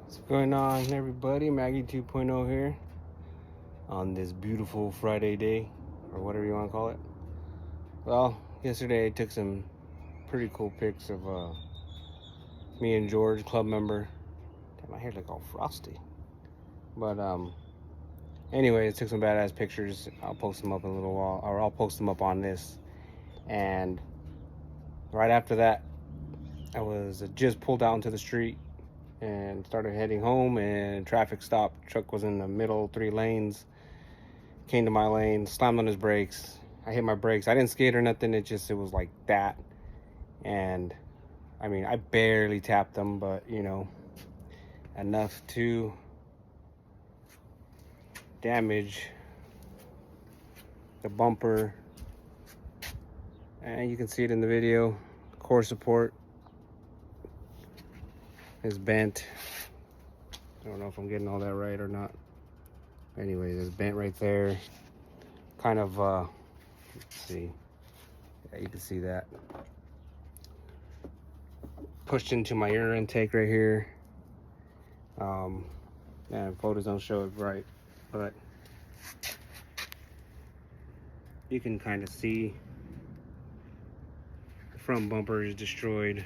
What's going on, everybody? Maggie 2.0 here on this beautiful Friday day, or whatever you want to call it. Well, yesterday I took some pretty cool pics of me and George, club member. Damn, my hair's like all frosty. But anyway, I took some badass pictures. I'll post them up in a little while, or I'll post them up on this. And right after that, I was just pulled out into the street and started heading home, and traffic stopped. Truck was in the middle 3 lanes, came to my lane, slammed on his brakes. I hit my brakes. I didn't skid or nothing. It was like that. And I mean, I barely tapped them, but you know, enough to damage the bumper. And you can see it in the video. Core support is bent. I don't know if I'm getting all that right or not. Anyway, it's bent right there. Kind of, let's see. Yeah, you can see that. Pushed into my air intake right here. And photos don't show it right, but you can kind of see the front bumper is destroyed,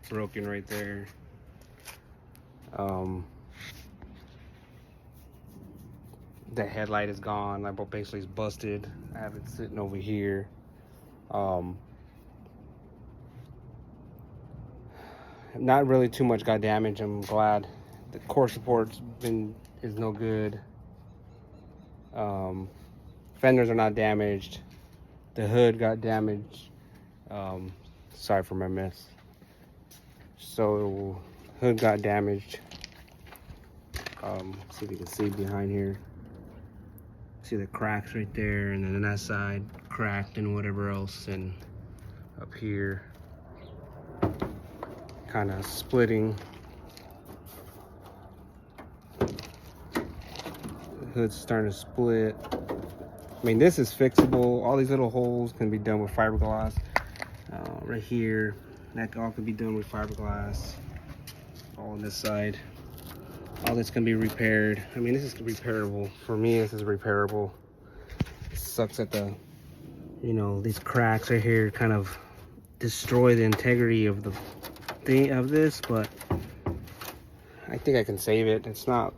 broken right there. The headlight is gone. My boat basically is busted. I have it sitting over here. Not really too much got damaged. I'm glad. The core support's is no good. Fenders are not damaged. The hood got damaged. Sorry for my mess. So hood got damaged. See if you can see behind here. See the cracks right there, and then on that side cracked, and whatever else, and up here kind of splitting. The hood's starting to split. I mean, this is fixable. All these little holes can be done with fiberglass. Right here, that all can be done with fiberglass. All on this side. All this can be repaired. I mean, this is repairable. For me, this is repairable. It sucks that the, you know, these cracks right here kind of destroy the integrity of the thing of this, but I think I can save it. It's not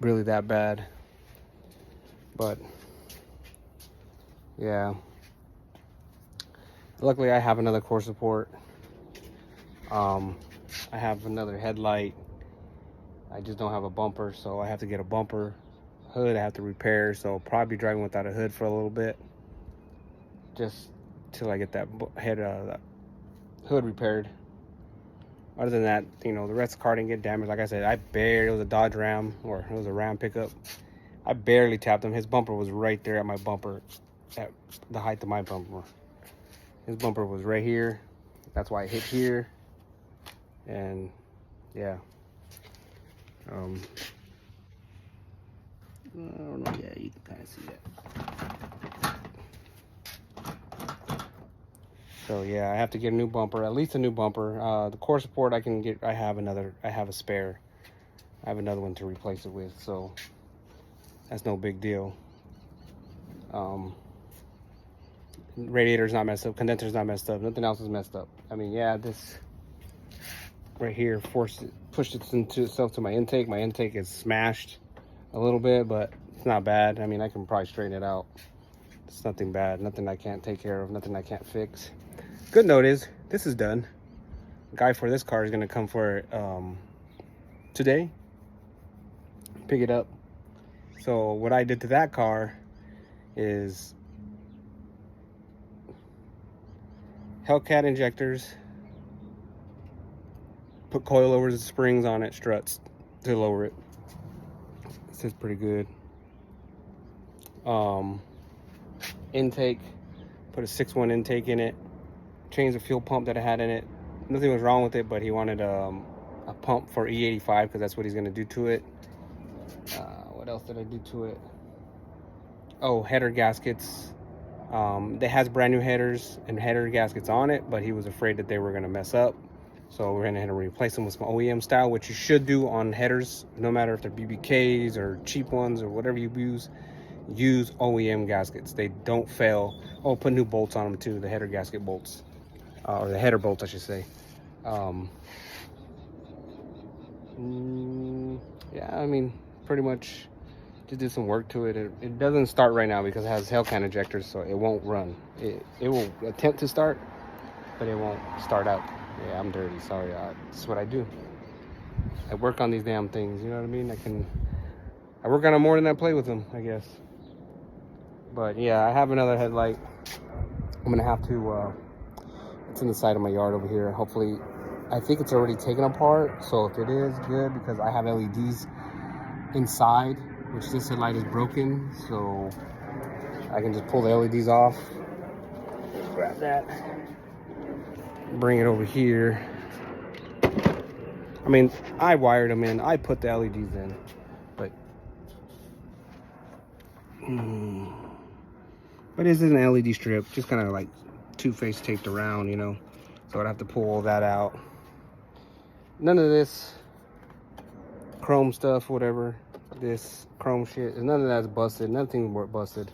really that bad, but yeah. Luckily, I have another core support. I have another headlight. I just don't have a bumper, so I have to get a bumper. Hood I have to repair, so I'll probably be driving without a hood for a little bit, just till I get that that hood repaired. Other than that, you know, the rest of the car didn't get damaged. Like I said, it was a Dodge Ram, or it was a Ram pickup. I barely tapped him. His bumper was right there at my bumper, at the height of my bumper. His bumper was right here. That's why I hit here. And yeah. I don't know, yeah, you can kind of see that. So yeah, I have to get a new bumper, at least a new bumper. The core support I can get, I have a spare. I have another one to replace it with, so that's no big deal. Radiator's not messed up, condenser's not messed up, nothing else is messed up. I mean, yeah, this right here pushed it into itself to my intake. My intake is smashed a little bit, but it's not bad. I mean, I can probably straighten it out. It's nothing bad, nothing I can't take care of, nothing I can't fix. Good note is, this is done. The guy for this car is gonna come for it today, pick it up. So what I did to that car is Hellcat injectors, put coilovers and springs on it, struts to lower it. This is pretty good. Intake, put a 6.1 intake in it, changed the fuel pump that I had in it. Nothing was wrong with it, but he wanted a pump for E85 because that's what he's gonna do to it. What else did I do to it? Oh, header gaskets. It has brand new headers and header gaskets on it, but he was afraid that they were gonna mess up. So we're gonna replace them with some OEM style, which you should do on headers, no matter if they're BBKs or cheap ones or whatever you use. Use OEM gaskets. They don't fail. Oh, put new bolts on them too, the header gasket bolts. Or the header bolts, I should say. Yeah, I mean, pretty much just do some work to it. It doesn't start right now because it has Hellcat injectors, so it won't run. It will attempt to start, but it won't start out. Yeah, I'm dirty, sorry. That's what I do. I work on these damn things, you know what I mean? I work on them more than I play with them, I guess. But yeah, I have another headlight. I'm gonna have to, it's in the side of my yard over here. Hopefully, I think it's already taken apart. So if it is, good, because I have LEDs inside, which this headlight is broken. So I can just pull the LEDs off. Grab that. Bring it over here. I mean, I wired them in. I put the LEDs in. But it's an LED strip, just kind of like two-face taped around, you know. So I'd have to pull all that out. None of this chrome stuff, whatever, this chrome shit, none of that's busted. Nothing busted.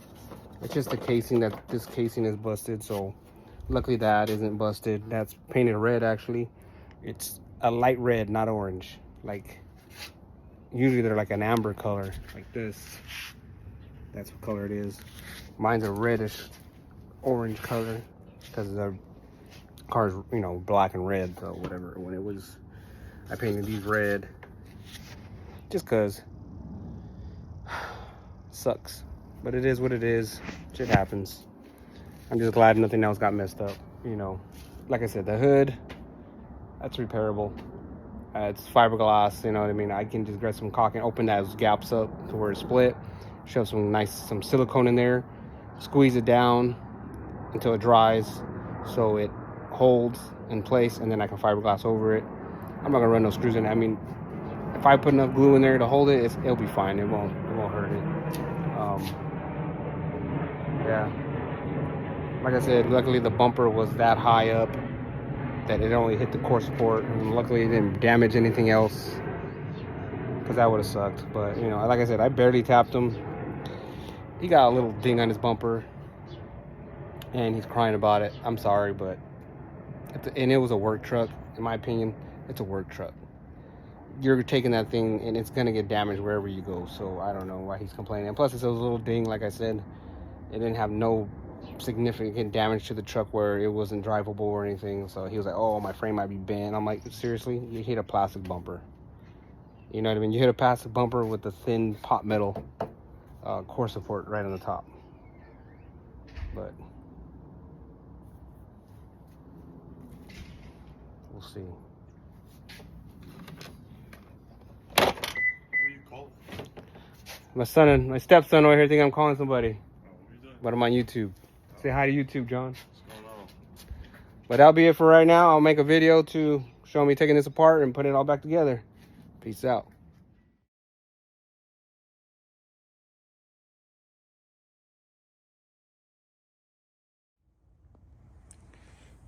It's just the casing, that this casing is busted. So luckily that isn't busted. That's painted red, actually. It's a light red, not orange. Like usually they're like an amber color, like this. That's what color it is. Mine's a reddish orange color because the car's, you know, black and red. So whatever. When it was, I painted these red just because. Sucks, but it is what it is. Shit happens. I'm just glad nothing else got messed up. You know, like I said, the hood, that's repairable. It's fiberglass. You know what I mean? I can just grab some caulk and open those gaps up to where it's split. Shove some silicone in there, squeeze it down until it dries so it holds in place, and then I can fiberglass over it. I'm not gonna run no screws in it. I mean, if I put enough glue in there to hold it, it'll be fine. It won't hurt it. Yeah, like I said, luckily the bumper was that high up that it only hit the core support, and luckily it didn't damage anything else, because that would have sucked. But you know, like I said, I barely tapped him. He got a little ding on his bumper, and he's crying about it. I'm sorry, but and it was a work truck. In my opinion, it's a work truck. You're taking that thing, and it's gonna get damaged wherever you go. So I don't know why he's complaining. And plus, it's a little ding. Like I said, it didn't have no significant damage to the truck where it wasn't drivable or anything. So he was like, "Oh, my frame might be bent." I'm like, "Seriously? You hit a plastic bumper? You know what I mean? You hit a plastic bumper with a thin pot metal core support right on the top." But we'll see. What are you calling? My stepson over here think I'm calling somebody. Oh, what are you doing? But I'm on YouTube. Say hi to YouTube, John. What's going on? But that'll be it for right now. I'll make a video to show me taking this apart and putting it all back together. Peace out.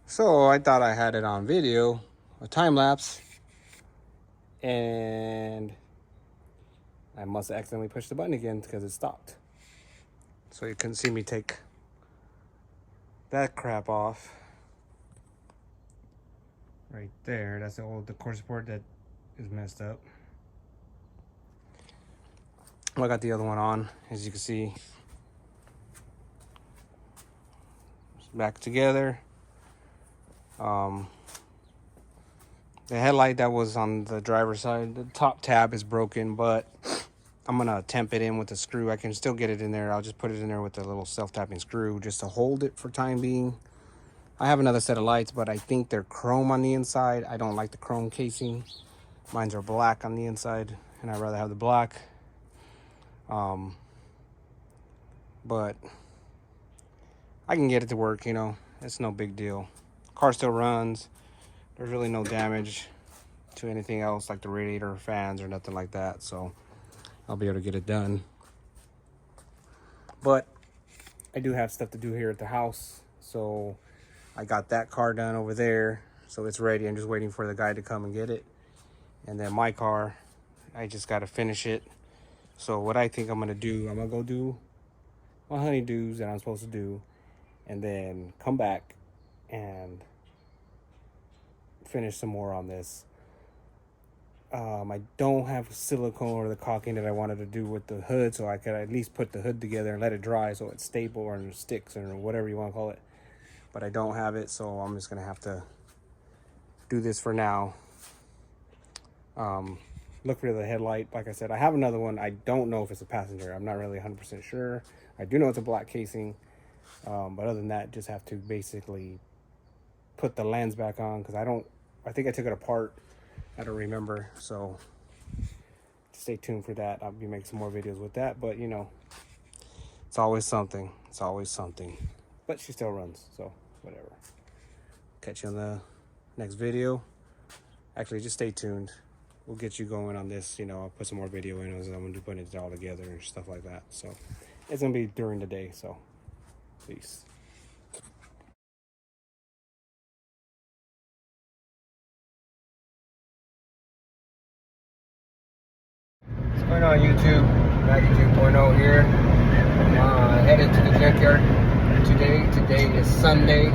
So I thought I had it on video, a time lapse, and I must have accidentally pushed the button again because it stopped. So you couldn't see me take that crap off. Right there, that's the core support that is messed up. Well, I got the other one on, as you can see. It's back together. The headlight that was on the driver's side, the top tab is broken, but I'm gonna temp it in with a screw. I can still get it in there. I'll just put it in there with a little self-tapping screw just to hold it for time being. I have another set of lights, but I think they're chrome on the inside. I don't like the chrome casing. Mines are black on the inside, and I'd rather have the black. But I can get it to work, you know. It's no big deal. Car still runs. There's really no damage to anything else like the radiator, fans, or nothing like that. So I'll be able to get it done. But I do have stuff to do here at the house. So I got that car done over there. so it's ready. I'm just waiting for the guy to come and get it. And then my car, I just got to finish it. So what I think I'm going to do, I'm going to go do my honeydews that I'm supposed to do, and then come back and finish some more on this. I don't have silicone or the caulking that I wanted to do with the hood, so I could at least put the hood together and let it dry so it's stable or sticks or whatever you want to call it. But I don't have it, so I'm just gonna have to do this for now. Look for the headlight. Like I said, I have another one. I don't know if it's a passenger. I'm not really 100% sure. I do know it's a black casing, but other than that, just have to basically put the lens back on, because I think I took it apart. I don't remember, so stay tuned for that. I'll be making some more videos with that, but you know, it's always something. It's always something. But she still runs, so whatever. Catch you on the next video. Actually, just stay tuned. We'll get you going on this. You know, I'll put some more video in as I'm going to be putting it all together and stuff like that. So it's going to be during the day, so peace. What's going on, YouTube? Magnum 2.0 here. Headed to the junkyard today. Today is Sunday.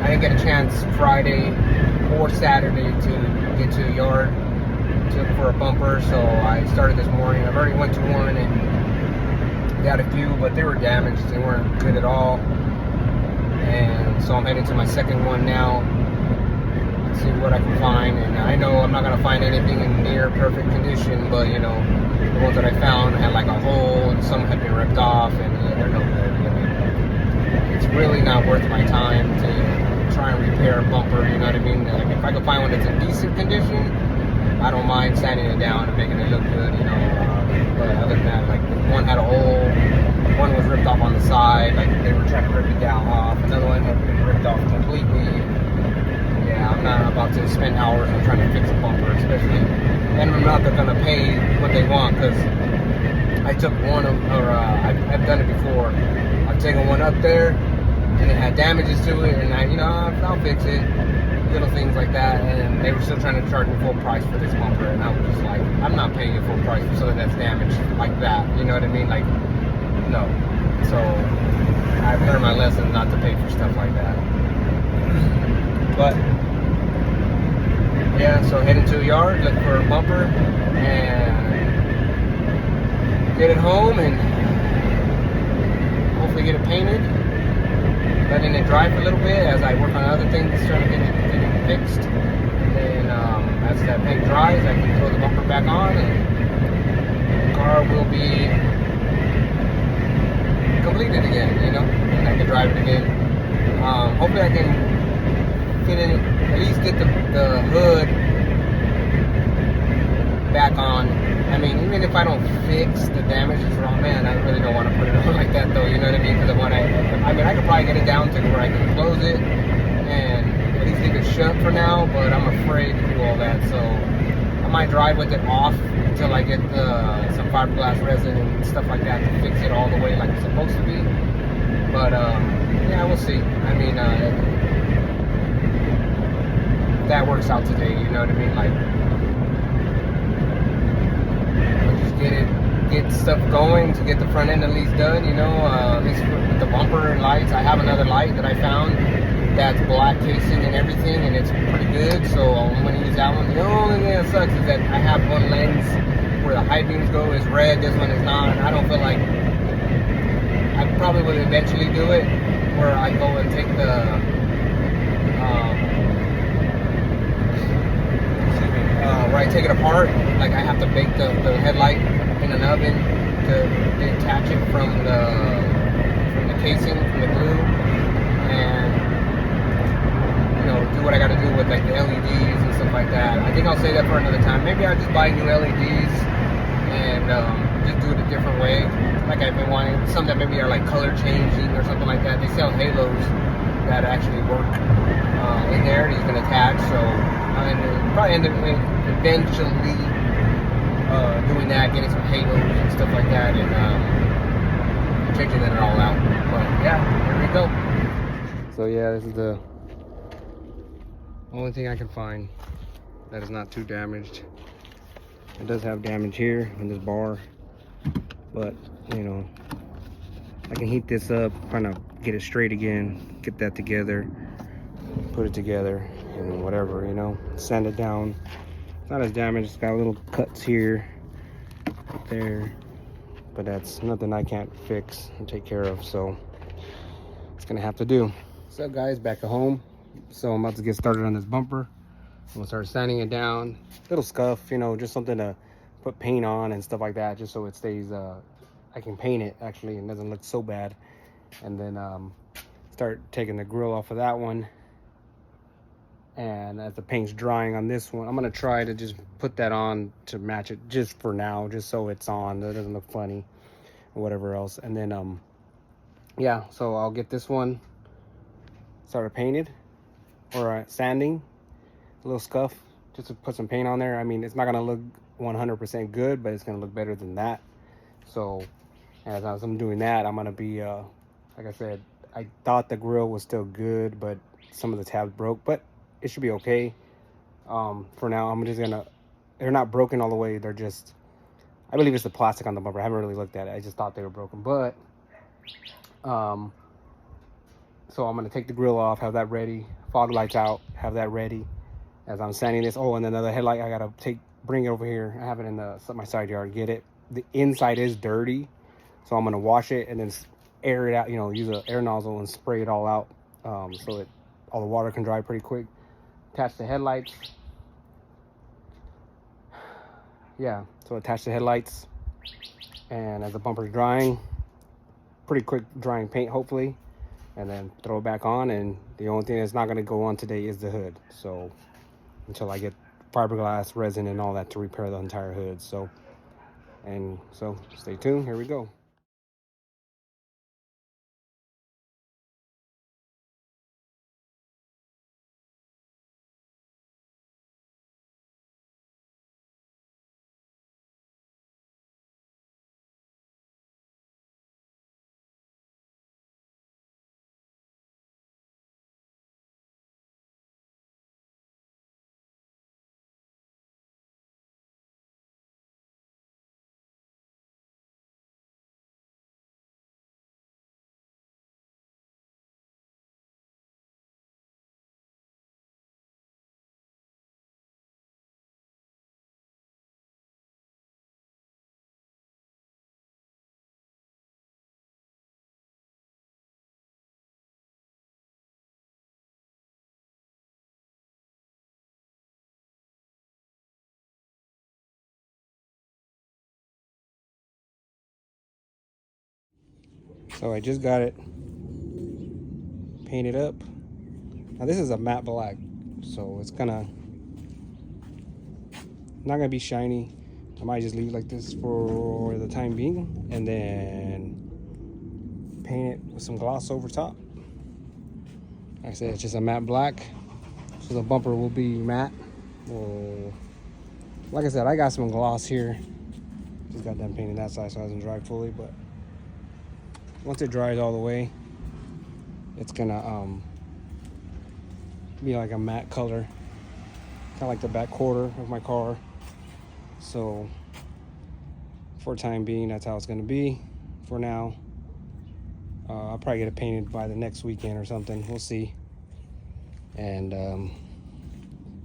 I didn't get a chance Friday or Saturday to get to the yard to look for a bumper, so I started this morning. I've already went to one and got a few, but they were damaged. They weren't good at all. And so I'm heading to my second one now. See what I can find, and I know I'm not gonna find anything in near perfect condition, but you know, the ones that I found had like a hole and some had been ripped off, and yeah, they're no good. I mean, it's really not worth my time to try and repair a bumper, you know what I mean? Like, if I could find one that's in decent condition, I don't mind sanding it down and making it look good, you know. But other than that, like, one had a hole, one was ripped off on the side, like they were trying to rip it down off, another one had been ripped off completely. Yeah, I'm not about to spend hours on trying to fix a bumper, especially, and I'm not gonna pay what they want, because I took one of, or I've done it before. I've taken one up there, and it had damages to it, and I'll fix it, little things like that, and they were still trying to charge me full price for this bumper, and I was just like, I'm not paying you full price for something that's damaged like that, you know what I mean? Like, no. So I've learned my lesson not to pay for stuff like that. But yeah, so heading to the yard, look for a bumper, and get it home, and hopefully get it painted, letting it dry for a little bit as I work on other things, trying to get it fixed. And then as that paint dries, I can throw the bumper back on, and the car will be completed again, you know, and I can drive it again. Hopefully I can get in, at least get the hood back on. I mean, even if I don't fix the damages wrong, man, I really don't want to put it on like that though, you know what I mean? Because I could probably get it down to where I can close it and at least leave it shut for now, but I'm afraid to do all that, so I might drive with it off until I get some fiberglass resin and stuff like that to fix it all the way like it's supposed to be. But yeah, we'll see. I mean, that works out today, you know what I mean? Like, we'll just get stuff going to get the front end at least done, you know, at least with the bumper and lights. I have another light that I found that's black casing and everything, and it's pretty good, so I'm going to use that one. The only thing that sucks is that I have one lens where the high beams go is red, this one is not, and I don't feel like, I probably would eventually do it, where I go and take the, where I take it apart, like I have to bake the headlight in an oven to detach it from the casing, from the glue, and you know, do what I got to do with like the LEDs and stuff like that. I think I'll save that for another time. Maybe I'll just buy new LEDs and just do it a different way. Like I've been wanting some that maybe are like color changing or something like that. They sell halos that actually work in there that you can attach. So I'll probably end up eventually doing that, getting some halos and stuff like that, and changing it all out. But yeah, here we go. So yeah, this is the only thing I can find that is not too damaged. It does have damage here in this bar, but you know, I can heat this up, kind of get it straight again, get that together, put it together, and whatever, you know, sand it down. It's not as damaged. It's got little cuts here, right there, but that's nothing I can't fix and take care of, so it's gonna have to do. What's up, guys? Back at home. So I'm about to get started on this bumper. I'm gonna start sanding it down. Little scuff, you know, just something to put paint on and stuff like that, just so it stays, I can paint it actually and doesn't look so bad. And then start taking the grill off of that one. And as the paint's drying on this one, I'm gonna try to just put that on to match it just for now, just so it's on, that doesn't look funny or whatever else. And then yeah, so I'll get this one started painted or sanding, a little scuff, just to put some paint on there. I mean, it's not gonna look 100% good, but it's gonna look better than that. So as I'm doing that, I'm gonna be like I said, I thought the grill was still good, but some of the tabs broke, but it should be okay. For now, I'm just gonna, they're not broken all the way, they're just, I believe it's the plastic on the bumper. I haven't really looked at it, I just thought they were broken. But so I'm gonna take the grill off, have that ready, fog lights out, have that ready as I'm sanding this. Oh, and then the headlight, I gotta bring it over here. I have it in my side yard, get it. The inside is dirty, so I'm gonna wash it and then air it out, you know, use an air nozzle and spray it all out, so all the water can dry pretty quick. Attach the headlights. Yeah, so attach the headlights, and as the bumper's drying, pretty quick drying paint hopefully, and then throw it back on. And the only thing that's not going to go on today is the hood, so until I get fiberglass resin and all that to repair the entire hood. So stay tuned, here we go. So I just got it painted up. Now this is a matte black, so it's not gonna be shiny. I might just leave it like this for the time being, and then paint it with some gloss over top. Like I said, it's just a matte black, so the bumper will be matte. Well, like I said, I got some gloss here. Just got done painting that side, so it hasn't dried fully, but once it dries all the way, it's gonna be like a matte color, kind of like the back quarter of my car. So for time being, that's how it's gonna be for now. I'll probably get it painted by the next weekend or something, we'll see. And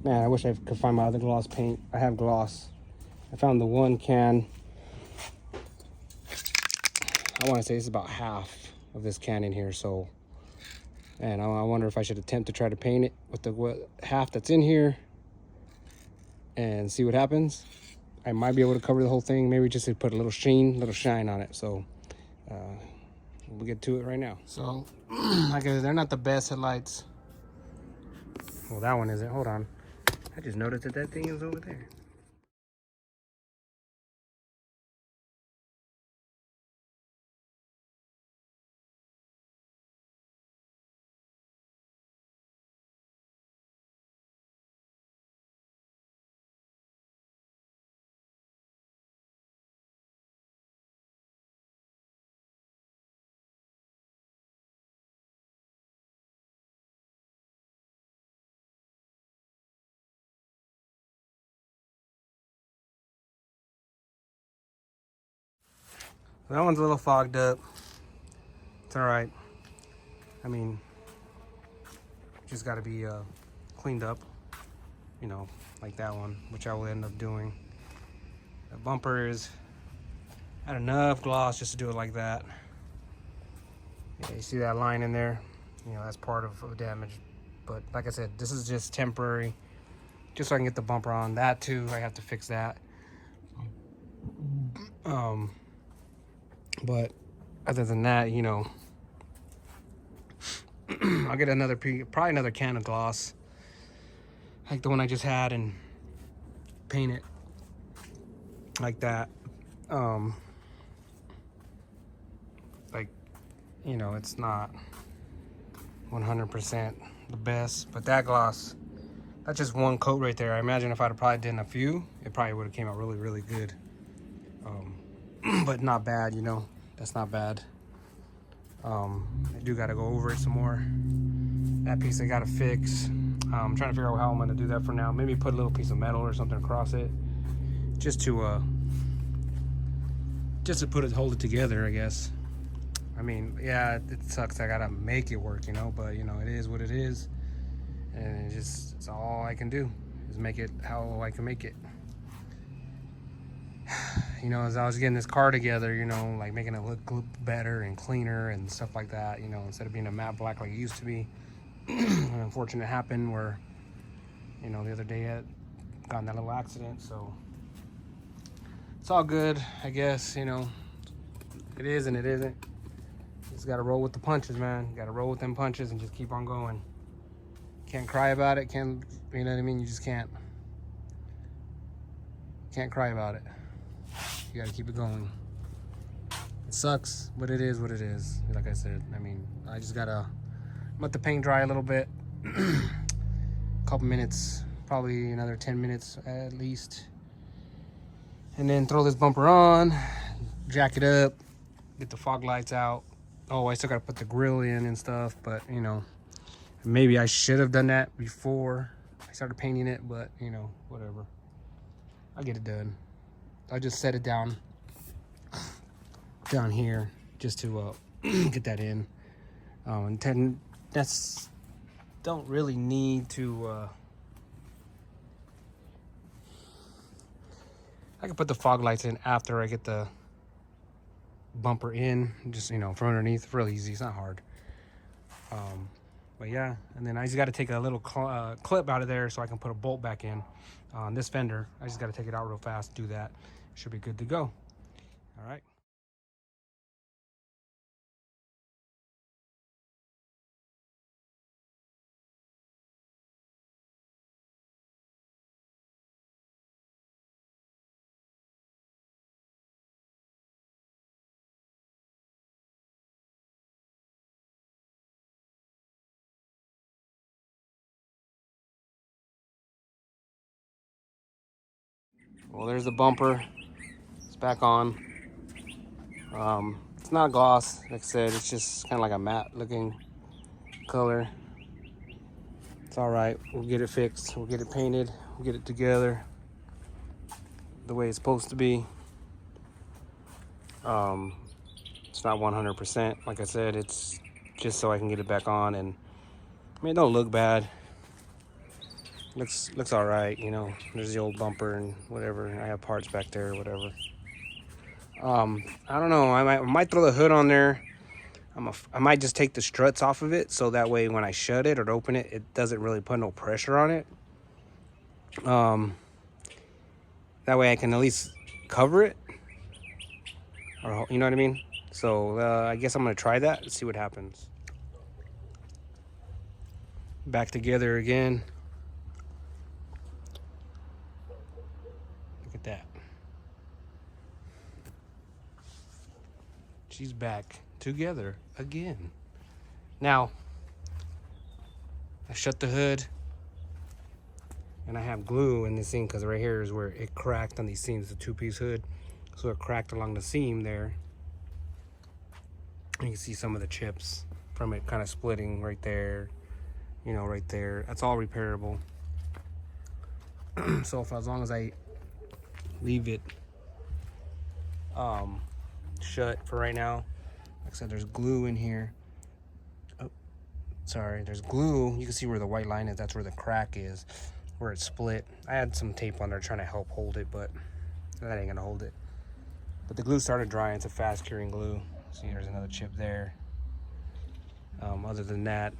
man, I wish I could find my other gloss paint. I have gloss. I found the one can, I want to say it's about half of this can in here. So, and I wonder if I should attempt to try to paint it with the half that's in here and see what happens. I might be able to cover the whole thing, maybe just to put a little shine on it. So we'll get to it right now. So like I said, they're not the best headlights. Well, that one isn't. Hold on, I just noticed that thing is over there. That one's a little fogged up. It's all right. I mean, just got to be cleaned up, you know, like that one, which I will end up doing. The bumper is had enough gloss just to do it like that. Yeah, you see that line in there? You know, that's part of the damage. But like I said, this is just temporary, just so I can get the bumper on. That too, I have to fix that. But other than that, you know, I'll get probably another can of gloss, like the one I just had, and paint it like that. Like, you know, it's not 100% the best, but that gloss, that's just one coat right there. I imagine if I'd have probably done a few, it probably would have came out really, really good. But not bad, you know, that's not bad. I do gotta go over it some more. That piece I gotta fix. I'm trying to figure out how I'm gonna do that for now. Maybe put a little piece of metal or something across it, just to hold it together, I guess. I mean, yeah, it sucks. I gotta make it work, you know, but you know, it is what it is, and it's all I can do is make it how I can make it. You know, as I was getting this car together, you know, like making it look better and cleaner and stuff like that, you know, instead of being a matte black like it used to be. An unfortunate happened where, you know, the other day I had gotten that little accident, so it's all good, I guess. You know, it is and it isn't. Just gotta roll with the punches, man. You gotta roll with them punches and just keep on going. Can't cry about it, you know what I mean? You just can't cry about it. You gotta keep it going. It sucks, but it is what it is. Like I said, I mean, I just gotta let the paint dry a little bit. A couple minutes, probably another 10 minutes at least. And then throw this bumper on, jack it up, get the fog lights out. Oh, I still gotta put the grill in and stuff, but you know, maybe I should have done that before I started painting it, but you know, whatever. I'll get it done. I'll just set it down here just to get that in. And that's don't really need to. I can put the fog lights in after I get the bumper in, just, you know, from underneath. Real easy, it's not hard. But yeah, and then I just got to take a little clip out of there so I can put a bolt back in on this fender. I just got to take it out real fast, do that. Should be good to go. All right. Well, there's the bumper. It's back on. It's not gloss, like I said. It's just kind of like a matte looking color. It's all right. We'll get it fixed. We'll get it painted. We'll get it together the way it's supposed to be. It's not 100%. Like I said, it's just so I can get it back on, and I mean, it don't look bad. Looks all right, you know. There's the old bumper and whatever. I have parts back there or whatever. I don't know. I might throw the hood on there. I might just take the struts off of it, so that way when I shut it or open it, it doesn't really put no pressure on it. That way I can at least cover it, or you know what I mean. So I guess I'm gonna try that and see what happens. Back together again. Look at that. She's back together again. Now, I shut the hood, and I have glue in this thing because right here is where it cracked on these seams, the two-piece hood. So it cracked along the seam there. You can see some of the chips from it kind of splitting right there, you know, right there. That's all repairable. So as long as I leave it shut for right now. Like I said, there's glue in here. Oh, sorry, there's glue. You can see where the white line is. That's where the crack is, where it's split. I had some tape on there trying to help hold it, but that ain't gonna hold it. But the glue started drying. It's a fast curing glue. See, there's another chip there. Other than that,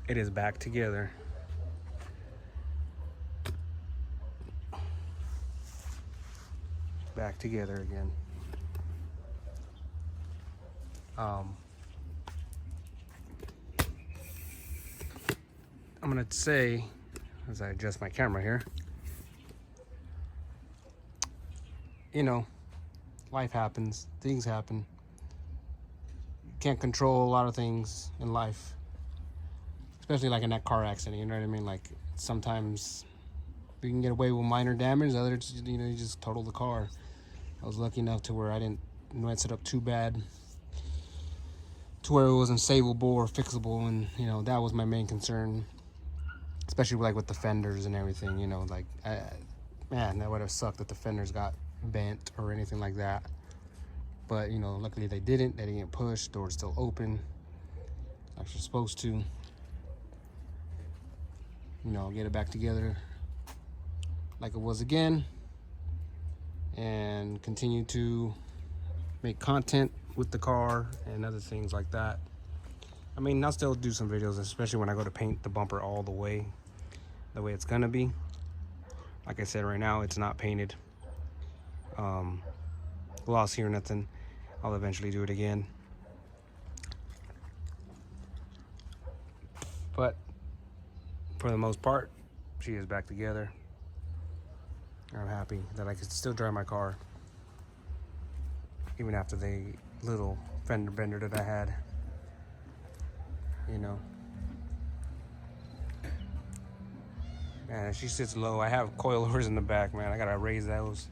it is back together. Back together again. I'm gonna say, as I adjust my camera here, you know, life happens, things happen. You can't control a lot of things in life, especially like in that car accident, you know what I mean? Like, sometimes we can get away with minor damage, others, you know, you just total the car. I was lucky enough to where I didn't mess it up too bad, to where it wasn't savable or fixable, and you know, that was my main concern, especially like with the fenders and everything, you know, like, man, that would have sucked if the fenders got bent or anything like that. But you know, luckily they didn't get pushed. Door's still open like you're supposed to. You know, get it back together like it was again, and continue to make content with the car and other things like that. I mean, I'll still do some videos, especially when I go to paint the bumper all the way it's gonna be. Like I said, right now it's not painted. Gloss here, nothing. I'll eventually do it again. But for the most part, she is back together. I'm happy that I can still drive my car, even after the little fender bender that I had, you know. Man, she sits low. I have coilovers in the back, man. I gotta raise those.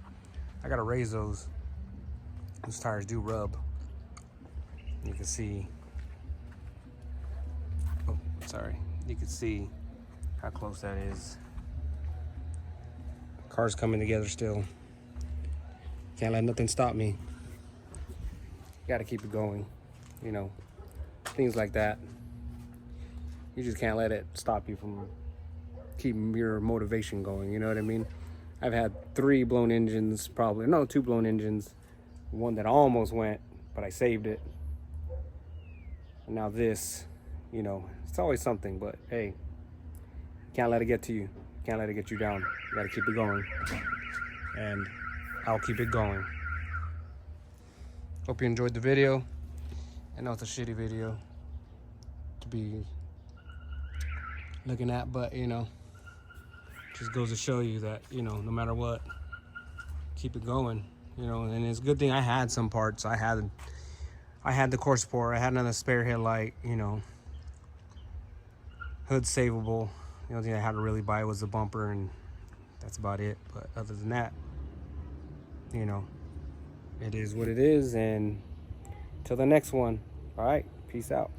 Those tires do rub. You can see. Oh, sorry. You can see how close that is. Car's coming together still. Can't let nothing stop me. Gotta keep it going. You know, things like that. You just can't let it stop you from keeping your motivation going. You know what I mean? I've had 3 blown engines, probably. No, 2 blown engines. One that almost went, but I saved it. And now this, you know, it's always something, but hey, can't let it get to you. Can't let it get you down. You gotta keep it going. And I'll keep it going. Hope you enjoyed the video. I know it's a shitty video to be looking at, but you know, just goes to show you that, you know, no matter what, keep it going. You know, and it's a good thing I had some parts. I had the core support. I had another spare headlight. You know, hood savable. The only thing I had to really buy was the bumper, and that's about it. But other than that, you know, it is what it is. And till the next one. All right, peace out.